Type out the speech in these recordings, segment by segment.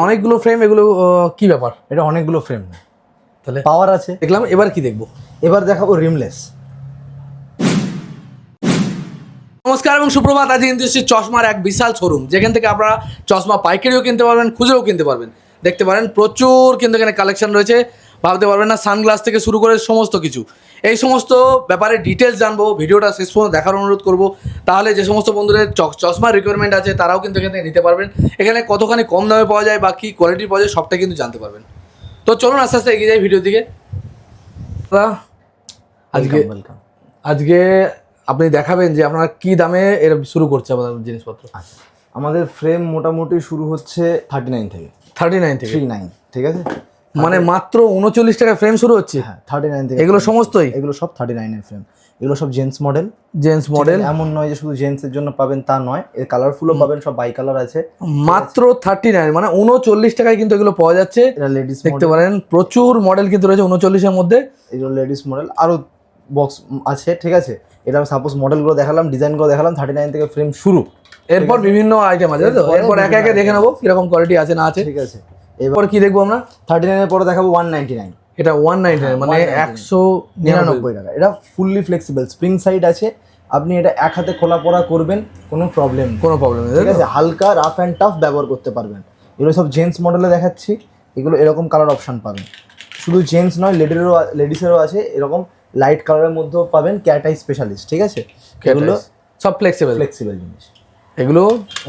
অনেকগুলো ফ্রেম, এগুলো কি ব্যাপার? এটা অনেকগুলো ফ্রেম না, তাহলে পাওয়ার আছে। দেখলাম, এবার কি দেখবো? এবার দেখাবো রিমলেস। নমস্কার এবং সুপ্রভাত। আজ কিন্তু এসেছি চশমার এক বিশাল শোরুম, যেখান থেকে আপনারা চশমা পাইকারিও কিনতে পারবেন, খুচরোও কিনতে পারবেন। দেখতে পারেন প্রচুর কিন্তু এখানে কালেকশন রয়েছে, ভাবতে পারবেন না। সানগ্লাস থেকে শুরু করে সমস্ত কিছু, এই সমস্ত ব্যাপারে ডিটেলস জানবো। ভিডিওটা শেষ পর্যন্ত দেখার অনুরোধ করবো, তাহলে যে সমস্ত বন্ধুদের চশমার রিকোয়ারমেন্ট আছে তারাও কিন্তু এখান থেকে নিতে পারবেন। এখানে কতখানি কম দামে পাওয়া যায় বা কী কোয়ালিটির পাওয়া যায় সবটা কিন্তু জানতে পারবেন। তো চলুন আস্তে আস্তে এগিয়ে যাই ভিডিওর দিকে। আজকে আপনি দেখাবেন যে আপনারা কি দামে এর শুরু করছে আমাদের জিনিসপত্র। আচ্ছা, আমাদের ফ্রেম মোটামুটি শুরু হচ্ছে 39 থেকে। 39 থেকে 39, ঠিক আছে? মানে মাত্র 39 টাকা ফ্রেম শুরু হচ্ছে। হ্যাঁ, 39 থেকে। এগুলো সমস্তই, এগুলো সব 39 এর ফ্রেম। এগুলো সব জেন্টস মডেল। জেন্টস মডেল, এমন নয় যে শুধু জেন্টস এর জন্য পাবেন তা নয়, এর কালারফুলও পাবেন, সব বাই কালার আছে। মাত্র 39 মানে 39 টাকায় কিন্তু এগুলো পাওয়া যাচ্ছে। এটা লেডিস দেখতে পারেন প্রচুর মডেল কিন্তু রয়েছে 39 এর মধ্যে। এগুলো লেডিস মডেল, আরো বক্স আছে, ঠিক আছে? এটা আমি সাপোজ মডেলগুলো দেখালাম, ডিজাইনগুলো দেখালাম, 39 থেকে ফ্রেম শুরু। এরপর বিভিন্ন আইটেম আছে, তো এরপর একে একে দেখে নেবো কিরকম কোয়ালিটি আছে না আছে। ঠিক আছে, এরপর কি দেখবো আমরা? 39 এর পরে দেখাবো 199। এটা 199 মানে 199 টাকা। এটা ফুললি ফ্লেক্সিবল, স্প্রিং সাইড আছে। আপনি এটা এক হাতে খোলা পড়া করবেন, কোনো প্রবলেম নেই। ঠিক আছে, হালকা রাফ অ্যান্ড টাফ ব্যবহার করতে পারবেন। এগুলো সব জেন্টস মডেলে দেখাচ্ছি। এগুলো এরকম কালার অপশন পাবেন, শুধু জেন্টস নয়, লেডিসেরও আছে। এরকম লাইট কালারের মধ্যেও পাবেন, ক্যাট আই স্পেশালিস্ট, ঠিক আছে? এগুলো সব ফ্লেক্সিবল জিনিস। এগুলো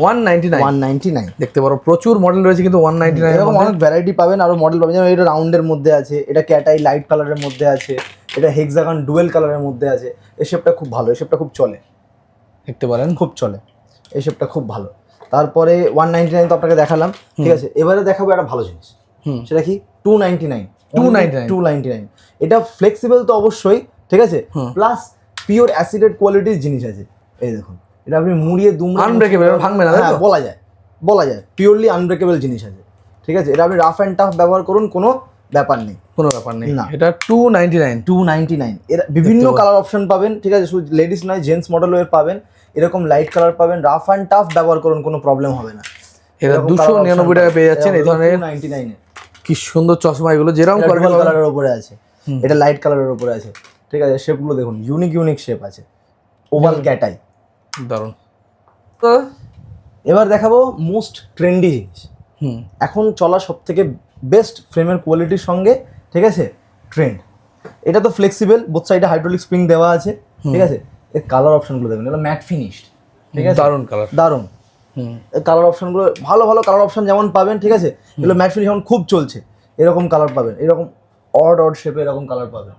199 দেখতে পারো। প্রচুর মডেল রয়েছে কিন্তু 199 এরকম অনেক ভ্যারাইটি পাবেন, আরো মডেল পাবেন। যেমন এটা রাউন্ডের মধ্যে আছে, এটা ক্যাট আই লাইট কালারের মধ্যে আছে, এটা হেক্সাগন ডুয়েল কালারের মধ্যে আছে। এই শেপটা খুব ভালো, এই শেপটা খুব চলে, দেখতে পারেন, খুব চলে। এই শেপটা খুব ভালো। তারপরে 199 তো আপনাকে দেখালাম, ঠিক আছে? এবারে দেখাবো একটা ভালো জিনিস, সেটা কি? 299। এটা ফ্লেক্সিবল তো অবশ্যই, ঠিক আছে? প্লাস পিওর অ্যাসিডেড কোয়ালিটির জিনিস আছে। এই দেখুন, এটা আপনি মুড়িয়ে দুমড়ে আনব্রেকেবল, ভাঙবে না। হ্যাঁ, বলা যায় পিওরলি আনব্রেকেবল জিনিস আছে, ঠিক আছে? এটা আপনি রাফ অ্যান্ড টাফ ব্যবহার করুন, কোনো ব্যাপার নেই, না। এটা 299। এর বিভিন্ন কালার অপশন পাবেন, ঠিক আছে? শুধু লেডিস নয়, জেন্টস মডেলও এর পাবেন। এরকম লাইট কালার পাবেন, রাফ অ্যান্ড টাফ ব্যবহার করুন, কোনো প্রবলেম হবে না। এটা 299 টাকা পেয়ে যাচ্ছেন এই ধরনের 299 এ। কি সুন্দর চশমা এগুলো, যেরকম কালারের উপরে আছে, এটা লাইট কালারের উপরে আছে, ঠিক আছে? শেপগুলো দেখুন, ইউনিক শেপ আছে। ওভাল ক্যাট আই, দারুণ। তো এবার দেখাবো মোস্ট ট্রেন্ডি জিনিস, এখন চলা সব থেকে বেস্ট ফ্রেমের কোয়ালিটির সঙ্গে, ঠিক আছে? ট্রেন্ড। এটা তো ফ্লেক্সিবল, বোথ সাইডে হাইড্রোলিক স্প্রিং দেওয়া আছে, ঠিক আছে? এর কালার অপশনগুলো দেখুন, এটা ম্যাট ফিনিশড, ঠিক আছে? দারুণ কালার অপশনগুলো, ভালো কালার অপশন যেমন পাবেন, ঠিক আছে? এগুলো ম্যাট ফিনিশ যেমন খুব চলছে, এরকম কালার পাবেন, এরকম অড শেপে এরকম কালার পাবেন,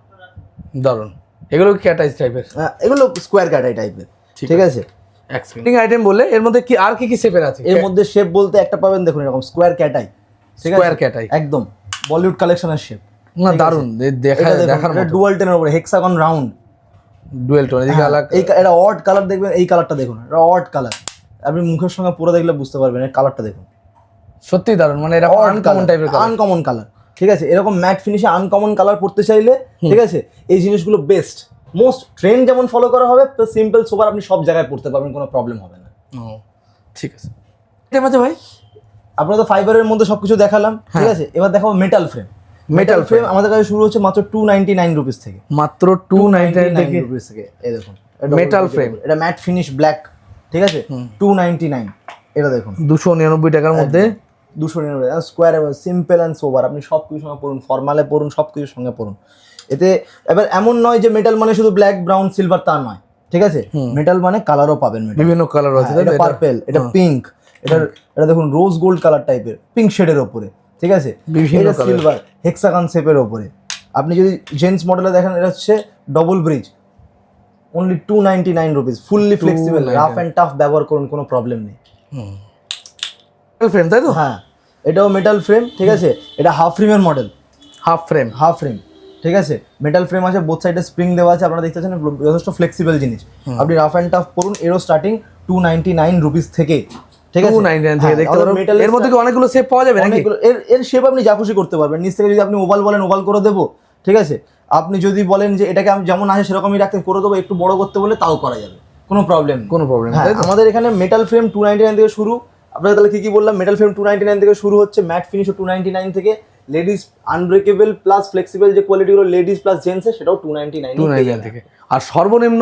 দারুণ। এগুলো ক্যাট আই টাইপের, এগুলো স্কোয়ার ক্যাট আই টাইপের, ঠিক আছে? এক্সপ্রিং আইটেম বললে এর মধ্যে কি আর কি শেপের আছে? এর মধ্যে শেপ বলতে একটা পাবেন, দেখুন এরকম স্কোয়ার ক্যাট আই, ঠিক আছে? স্কোয়ার ক্যাট আই একদম বলিউড কালেকশনের শেপ না, দারুণ। দেখার মতো ডুয়াল টেনের উপরে হেক্সাগন রাউন্ড, ডুয়েল টোন। এদিকে আলাদা এটা অড কালার দেখবেন, এই কালারটা দেখুন, এটা অড কালার। আপনি মুখের সঙ্গে পুরো দেখলে বুঝতে পারবেন, এর কালারটা দেখুন, সত্যি দারুণ। মানে এটা আনকমন টাইপের, আনকমন কালার, ঠিক আছে? এরকম ম্যাট ফিনিশে আনকমন কালার পড়তে চাইলে, ঠিক আছে, এই জিনিসগুলো বেস্ট। মোস্ট ট্রেন্ড যেমন ফলো করা হবে, সিম্পল সোবার আপনি সব জায়গায় পড়তে পারবেন, কোনো প্রবলেম হবে না। ঠিক আছে। এটা মাঝে ভাই আপনারা তো ফাইবারের মধ্যে সবকিছু দেখালাম, ঠিক আছে? এবার দেখাবো মেটাল ফ্রেম। মেটাল ফ্রেম আমাদের কাছে শুরু হচ্ছে মাত্র 299 রুপিস থেকে, মাত্র 299 রুপিস থেকে। এই দেখুন, মেটাল ফ্রেম, এটা ম্যাট ফিনিশ ব্ল্যাক, ঠিক আছে? 299। এটা দেখুন 299 টাকার মধ্যে, 299 স্কোয়ার, সিম্পল অ্যান্ড সোবার। আপনি সব কিছুর সঙ্গে পড়ুন, ফর্মালে পড়ুন, সব কিছুর সঙ্গে পড়ুন। এতে এবার এমন নয় যে মেটাল মানে শুধু ব্ল্যাক, ব্রাউন, সিলভার, তা নয়, ঠিক আছে? মেটাল মানে কালারও পাবেন, বিভিন্ন কালার আছে। এটা পার্পল, এটা পিঙ্ক, এটা দেখুন রোজ গোল্ড কালার টাইপের, পিঙ্ক শেডের ওপরে, ঠিক আছে? এটা সিলভার হেক্সাগন শেপের ওপরে। আপনি যদি জেন্টস মডেলে দেখেন, এটা হচ্ছে double bridge, only 299 rupees, fully flexible, rough and tough ব্যবহার করুন, কোনো প্রবলেম নেই। মেটাল ফ্রেম, তাই তো? হ্যাঁ, এটাও মেটাল ফ্রেম, ঠিক আছে? এটা হাফ ফ্রেমের মডেল, হাফ ফ্রেম, ঠিক আছে? মেটাল ফ্রেম আছে, বোথ সাইডে স্প্রিং দেওয়া আছে। আপনারা দেখতে পাচ্ছেন যথেষ্ট ফ্লেক্সিবল জিনিস। আপনি রাফ অ্যান্ড টাফ পড়ুন, এরও স্টার্টিং 299 রুপিস থেকে, ঠিক আছে? 299 থেকে দেখতে পারো। এর মধ্যে কি অনেকগুলো শেপ পাওয়া যাবে নাকি? এর শেপ আপনি যা খুশি করতে পারবেন। নিচ থেকে যদি আপনি ওভাল বলেন, ওভাল করে দেবো, ঠিক আছে? আপনি যদি বলেন যে এটাকে আমি যেমন আছে সেরকমই রাখতে, করে দেবো, একটু বড় করতে বলে তাও করা যাবে, কোনো প্রবলেম। কোনো প্রবলেম। আমাদের এখানে মেটাল ফ্রেম 299 থেকে শুরু, আপনাকে তাহলে কি বললাম, মেটাল ফ্রেম 299 থেকে শুরু হচ্ছে, ম্যাট ফিনিশও 299 থেকে, লেডিস আনব্রেকেবল প্লাস ফ্লেক্সিবল যে কোয়ালিটিগুলো লেডিস প্লাস জেন্টসের সেটাও 299 থেকে, আর সর্বনিম্ন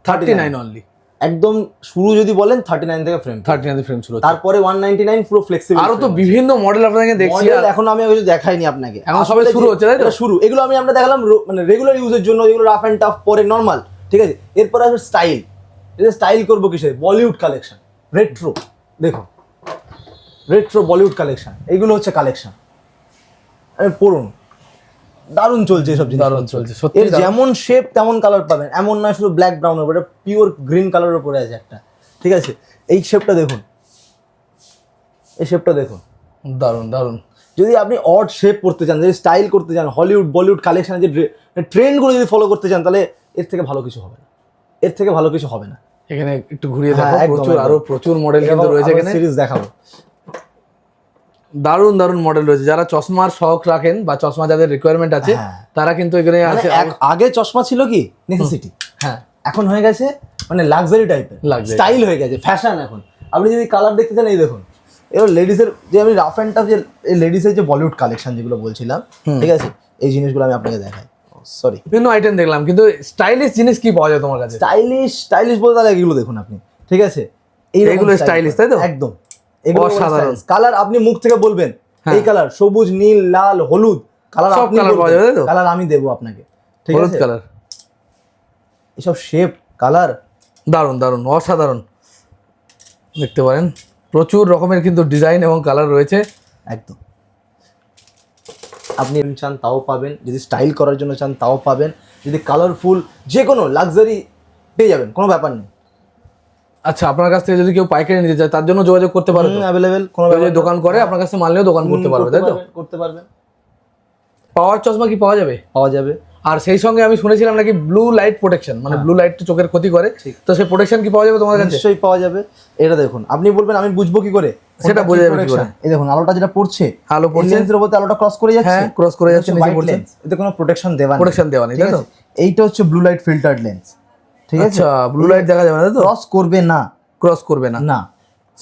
39 অনলি। একদম শুরু যদি বলেন 39 থেকে ফ্রেম, 39 ফ্রেম শুরু, তারপরে 199 পুরো ফ্লেক্সিবল। আরো তো বিভিন্ন মডেল আপনাকে দেখছি, এখন আমি কিছু দেখাইনি আপনাকে, এখন সবে শুরু হচ্ছে তাই তো? শুরু, এগুলো আমি আমরা দেখালাম মানে রেগুলার ইউজের জন্য, যেগুলো রাফ অ্যান্ড টাফ পরে নরমাল, ঠিক আছে। এরপর আসবে স্টাইল, এটা স্টাইল করবো কিসে, বলিউড কালেকশন, রেট্রো, দেখো রেট্রো বলিউড কালেকশন, এইগুলো হচ্ছে কালেকশন। আরে পড়ুন, দারুণ চলছে এসব জিনিস, দারুণ চলছে সত্যি। এর যেমন শেপ তেমন কালার পাবেন, এমন নয় শুধু ব্ল্যাক ব্রাউনের উপরে, পিওর গ্রিন কালারের উপরে আছে একটা, ঠিক আছে। এই শেপটা দেখুন, এই শেপটা দেখুন, দারুণ দারুণ। যদি আপনি অড শেপ করতে চান, যদি স্টাইল করতে চান, হলিউড বলিউড কালেকশনের যে ট্রেন্ডগুলো যদি ফলো করতে চান, তাহলে এর থেকে ভালো কিছু হবে না, এর থেকে ভালো কিছু হবে না। এখানে একটু ঘুরিয়ে দেখো, হ্যাঁ, একদম, প্রচুর একদম। আরো প্রচুর মডেল কিন্তু রয়েছে এখানে, সিরিজ দেখাবো। দারুণ দারুণ মডেল রয়েছে। যারা চশমার শখ রাখেন বা চশমা যাদের রিকোয়ারমেন্ট আছে, হ্যাঁ। তারা কিন্তু এখানে মানে আছে। আগে চশমা ছিল কি নেসেসিটি, হ্যাঁ, এখন হয়ে গেছে মানে লাক্সারি টাইপের, Luxury। স্টাইল হয়ে গেছে, ফ্যাশন। এখন আপনি যদি কালার দেখতে চান, এই দেখুন, এবার লেডিসের যে আমি রাফ অ্যান্ড টাফ যে লেডিসের যে বলিউড কালেকশন যেগুলো বলছিলাম, ঠিক আছে, এই জিনিসগুলো আমি আপনাকে দেখাই। সরি, বিভিন্ন আইটেম দেখলাম, কিন্তু স্টাইলিশ জিনিস কি পাওয়া যায় তোমার কাছে? স্টাইলিশ বলতে তাহলে এগুলো দেখুন আপনি, ঠিক আছে, এইগুলো stylish, তাই তো? একদম, এগুলো অসাধারণ। কালার আপনি মুখ থেকে বলবেন এই কালার, সবুজ, নীল, লাল, হলুদ কালার, সব আপনি colour পাওয়া যাবে, তাই তো? কালার আমি দেবো আপনাকে, ঠিক হলুদ আছে। কালার, এসব শেপ কালার দারুণ দারুণ অসাধারণ। দেখতে পারেন প্রচুর রকমের কিন্তু ডিজাইন এবং কালার রয়েছে। একদম, আপনি চান তাও পাবেন, যদি স্টাইল করার জন্য চান তাও পাবেন, যদি কালারফুল যে কোনো লাক্সারি পেয়ে যাবেন, কোনো ব্যাপার নেই। আচ্ছা, আপনার কাছ থেকে যদি কেউ পাইকারি নিতে চায়, তার জন্য যোগাযোগ করতে পারবে তো? অ্যাভেলেবেল, কোনো কেউ যদি ব্যাপার দোকান করে আপনার কাছে মাল নিয়েও দোকান করতে পারবে, তাই তো? করতে পারবেন। পাওয়ার চশমা কি পাওয়া যাবে? পাওয়া যাবে। আর সেই সঙ্গে আমি শুনেছিলাম নাকি ব্লু লাইট প্রোটেকশন, মানে ব্লু লাইট চোখের ক্ষতি করে, তো সেই প্রোটেকশন কি পাওয়া যাবে তোমার কাছে? নিশ্চয়ই পাওয়া যাবে। এটা দেখুন, আপনি বলবেন আমি বুঝবো কি করে, সেটা বোঝা যাবে কি করে? এই দেখুন, আলোটা যেটা পড়ছে, আলো পড়ছে, লেন্সের উপর আলোটা ক্রস করে যাচ্ছে, হ্যাঁ ক্রস করে যাচ্ছে, নিচে পড়ছে, এতে কোনো প্রোটেকশন দেওয়া নেই, প্রোটেকশন দেওয়া নেই, ঠিক তাই তো? আছে? এইটা হচ্ছে ব্লু লাইট ফিল্টার্ড লেন্স, ঠিক আছে। আচ্ছা, ব্লু লাইট দেখা যাবে না, তাই তো? ক্রস করবে না, ক্রস করবে না, না।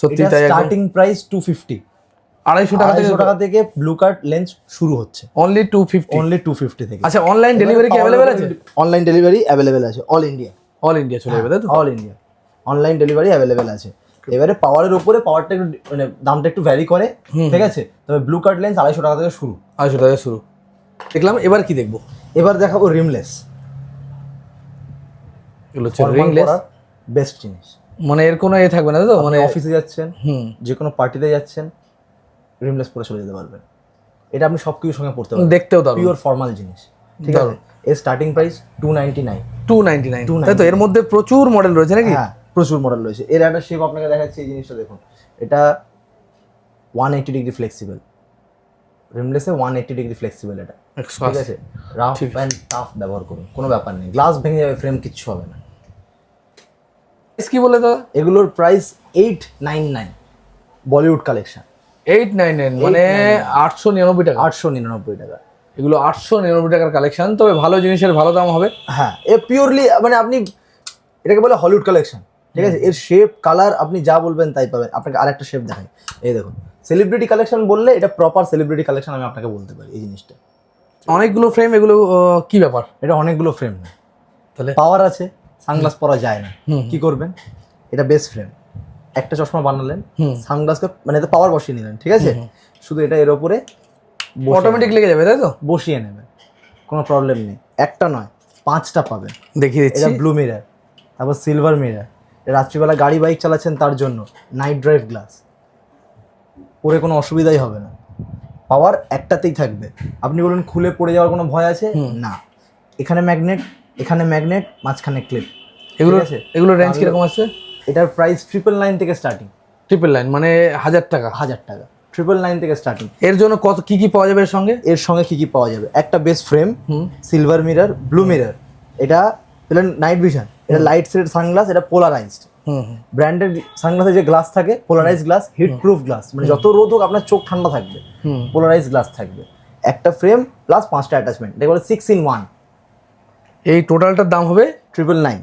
সত্যি তাই। স্টার্টিং প্রাইস 250, 250 টাকা থেকে ব্লু কার্ড লেন্স শুরু হচ্ছে, অনলি 250। অনলি 250 থেকে। আচ্ছা, অনলাইন ডেলিভারি কি অ্যাভেলেবেল আছে? অনলাইন ডেলিভারি অ্যাভেলেবেল আছে, অল ইন্ডিয়া। অল ইন্ডিয়া চলে যাবে, তাই তো? All India online delivery available আছে। এবারে পাওয়ারের উপরে পাওয়ারটা একটু মানে দামটা একটু ভ্যারি করে, ঠিক আছে। তবে ব্লু কার্ড লেন্স 250 টাকা থেকে শুরু, 250 টাকা শুরু। দেখলাম, এবার কি দেখবো? এবার দেখাবো রিমলেস। এগুলো হচ্ছে রিংলেস, বেস্ট জিনিস, মানে এর কোনো এ থাকবে না, তাই তো? মানে অফিসে যাচ্ছেন, যে কোনো পার্টিতে যাচ্ছেন, রিমলেস পরে চলে যেতে পারবেন। এটা আপনি সব কিছুর সঙ্গে পড়তে পারবেন, দেখতেও দারুণ, পিওর ফর্মাল জিনিস, ঠিক আছে। এর স্টার্টিং প্রাইস 299, 299, তাই তো? এর মধ্যে প্রচুর মডেল রয়েছে নাকি? হ্যাঁ, প্রচুর মডেল রয়েছে। এর একটা শেপ আপনাকে দেখাচ্ছি, এই জিনিসটা দেখুন, এটা 180 ডিগ্রি ফ্লেক্সিবল, রিমলেসে 180 ডিগ্রি ফ্লেক্সিবল, এটা ঠিক আছে। রাফ অ্যান্ড টাফ ব্যবহার করুন, কোনো ব্যাপার নেই, গ্লাস ভেঙে যাবে, ফ্রেম কিচ্ছু হবে না। কি বলে দাদা? এগুলোর প্রাইস 899, বলিউড কালেকশন 899, মানে 899 টাকা। 899 টাকা, এগুলো 899 টাকার কালেকশন, তবে ভালো জিনিসের ভালো দাম হবে। হ্যাঁ, এ পিওরলি মানে আপনি এটাকে বলে হলিউড কালেকশন, ঠিক আছে। এর শেপ কালার আপনি যা বলবেন তাই পাবেন। আপনাকে আরেকটা শেপ দেখাই, এই দেখুন, সেলিব্রিটি কালেকশন বললে এটা প্রপার সেলিব্রিটি কালেকশন আমি আপনাকে বলতে পারি। এই জিনিসটা অনেকগুলো ফ্রেম, এগুলো কি ব্যাপার? এটা অনেকগুলো ফ্রেম না, তাহলে পাওয়ার আছে, সানগ্লাস পরা যায় না, কি করবেন? এটা বেস্ট ফ্রেম, একটা চশমা বানালেন, সানগ্লাসকে মানে এতে পাওয়ার বসিয়ে নিলেন, ঠিক আছে। শুধু এটা এর ওপরে অটোমেটিক লেগে যাবে, তাই তো? বসিয়ে নেবেন, কোনো প্রবলেম নেই। একটা নয়, 5টা পাবেন। দেখিয়ে দিচ্ছি। এটা ব্লু মিরর, তারপর সিলভার মিরর, রাত্রিবেলা গাড়ি বাইক চালাচ্ছেন তার জন্য নাইট ড্রাইভ গ্লাস, পরে কোনো অসুবিধাই হবে না। পাওয়ার একটাতেই থাকবে। আপনি বলুন খুলে পড়ে যাওয়ার কোনো ভয় আছে? না। এখানে ম্যাগনেট, এখানে ম্যাগনেট, মাঝখানে ক্লিপ। এগুলো রেঞ্জ কিরকম আছে? এটার প্রাইস 999 থেকে স্টার্টিং। 999 মানে 1000 টাকা? 1000 টাকা, 999 থেকে স্টার্টিং। এর জন্য কত কি কি পাওয়া যাবে এর সঙ্গে? এর সঙ্গে কি কি পাওয়া যাবে? একটা base frame, silver mirror, blue mirror, এটা নাইট ভিশন, এটা লাইট সেট সানগ্লাস, এটা পোলারাইজড। ব্র্যান্ডেড সানগ্লাসে যে গ্লাস থাকে polarise glass, heat proof glass, মানে যত রোদ হোক আপনার চোখ ঠান্ডা থাকবে, পোলারাইজ গ্লাস থাকবে। একটা ফ্রেম প্লাস 5টা অ্যাটাচমেন্ট, এটা বলে 6 in 1। এই টোটালটার দাম হবে 999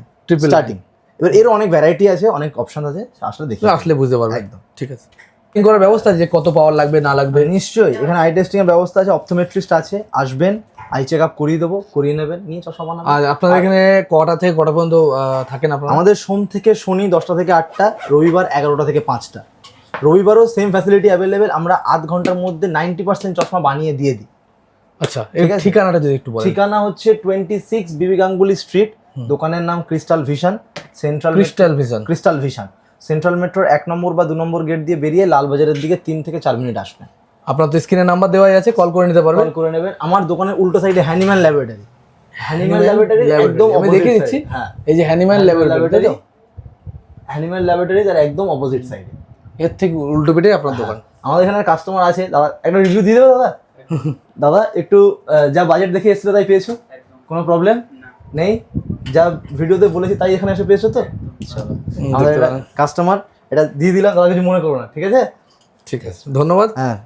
স্টার্টিং। এবার এর অনেক ভ্যারাইটি আছে, অনেক অপশন আছে, আসলে দেখি আসলে বুঝতে পারবে। একদম ঠিক আছে। চেকিং করার ব্যবস্থা আছে যে কত পাওয়ার লাগবে না লাগবে? নিশ্চয়ই, এখানে আই টেস্টিং এর ব্যবস্থা আছে, অপথোমেট্রিস্ট আছে, আসবেন, আই চেক আপ করিয়ে দেবো, করিয়ে নেবেন, নিয়ে চশমা বানাবেন। আর আপনাদের এখানে কটা থেকে কটা পর্যন্ত থাকেন আপনারা? আমাদের সোম থেকে শনি 10টা থেকে 8টা, রবিবার 11টা থেকে 5টা। রবিবারও সেম ফ্যাসিলিটি অ্যাভেলেবেল, আমরা আধ ঘন্টার মধ্যে 90% চশমা বানিয়ে দিয়ে দিই। আচ্ছা, এর ঠিকানাটা যদি একটু বলেন। ঠিকানা হচ্ছে 26 বিবি গাঙ্গুলি স্ট্রিট, দোকানের নাম crystal vision, central crystal vision. Central মেট্রোর 1 নম্বর বা 2 নম্বর গেট দিয়ে বেরিয়ে লালবাজারের দিকে 3 থেকে 4 মিনিট আসবেন। আপনার তো স্ক্রিনে নাম্বার দেওয়াই আছে, কল করে নিতে পারবেন। কল করে নেবেন। আমার দোকানের উল্টো সাইডে হ্যানিম্যান ল্যাবরেটরি, হ্যানিম্যান ল্যাবরেটরি একদম আমি দেখে দিচ্ছি। হ্যাঁ, এই যে হ্যানিম্যান ল্যাবরেটরি, হ্যানিম্যান ল্যাবরেটরি তার একদম অপোজিট সাইডে, এর ঠিক উল্টো পিঠে আপনার দোকান। আমাদের এখানে কাস্টমার আছে। দাদা একটা রিভিউ দিয়ে দেবো দাদা? দাদা একটু যা বাজেট দেখে এসেছিল তাই পেয়েছো? কোনো প্রবলেম নেই? যা ভিডিওতে বলেছি তাই এখানে এসে পেয়েছো তো? চলো, আমাদের কাস্টমার, এটা দিয়ে দিলাম, দাদা কিছু মনে করো না, ঠিক আছে? ঠিক আছে, ধন্যবাদ। হ্যাঁ।